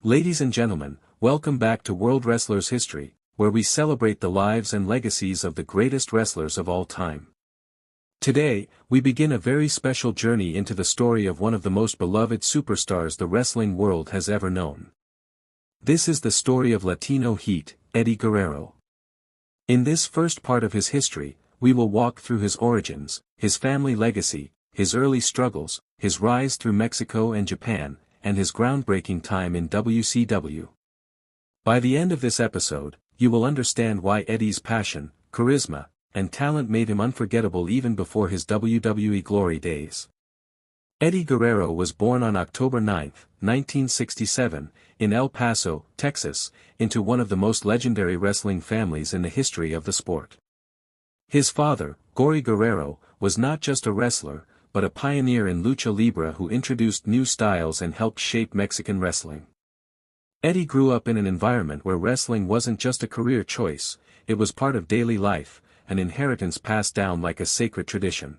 Ladies and gentlemen, welcome back to World Wrestlers History, where we celebrate the lives and legacies of the greatest wrestlers of all time. Today, we begin a very special journey into the story of one of the most beloved superstars the wrestling world has ever known. This is the story of Latino Heat, Eddie Guerrero. In this first part of his history, we will walk through his origins, his family legacy, his early struggles, his rise through Mexico and Japan, and his groundbreaking time in WCW. By the end of this episode, you will understand why Eddie's passion, charisma, and talent made him unforgettable even before his WWE glory days. Eddie Guerrero was born on October 9, 1967, in El Paso, Texas, into one of the most legendary wrestling families in the history of the sport. His father, Guerrero, was not just a wrestler, but a pioneer in lucha libre who introduced new styles and helped shape Mexican wrestling. Eddie grew up in an environment where wrestling wasn't just a career choice, it was part of daily life, an inheritance passed down like a sacred tradition.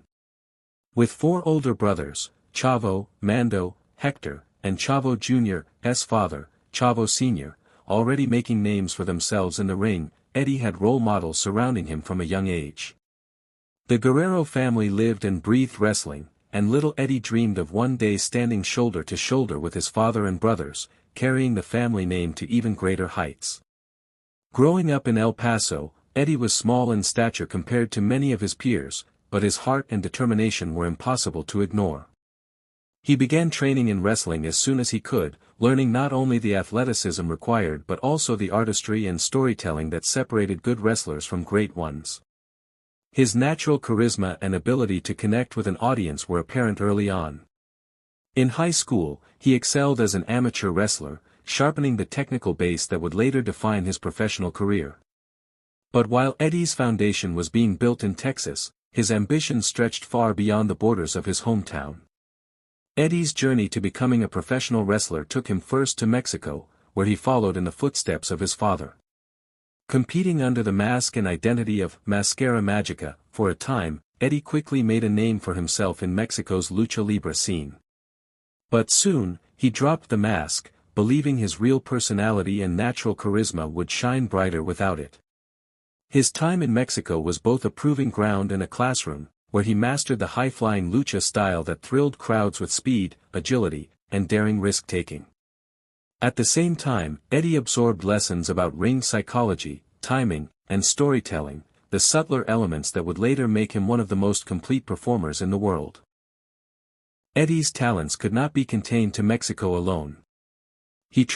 With four older brothers, Chavo, Mando, Hector, and Chavo Jr.'s father, Chavo Sr., already making names for themselves in the ring, Eddie had role models surrounding him from a young age. The Guerrero family lived and breathed wrestling, and little Eddie dreamed of one day standing shoulder to shoulder with his father and brothers, carrying the family name to even greater heights. Growing up in El Paso, Eddie was small in stature compared to many of his peers, but his heart and determination were impossible to ignore. He began training in wrestling as soon as he could, learning not only the athleticism required but also the artistry and storytelling that separated good wrestlers from great ones. His natural charisma and ability to connect with an audience were apparent early on. In high school, he excelled as an amateur wrestler, sharpening the technical base that would later define his professional career. But while Eddie's foundation was being built in Texas, his ambitions stretched far beyond the borders of his hometown. Eddie's journey to becoming a professional wrestler took him first to Mexico, where he followed in the footsteps of his father. Competing under the mask and identity of Mascara Magica, for a time, Eddie quickly made a name for himself in Mexico's lucha libre scene. But soon, he dropped the mask, believing his real personality and natural charisma would shine brighter without it. His time in Mexico was both a proving ground and a classroom, where he mastered the high-flying lucha style that thrilled crowds with speed, agility, and daring risk-taking. At the same time, Eddie absorbed lessons about ring psychology, timing, and storytelling, the subtler elements that would later make him one of the most complete performers in the world. Eddie's talents could not be contained to Mexico alone.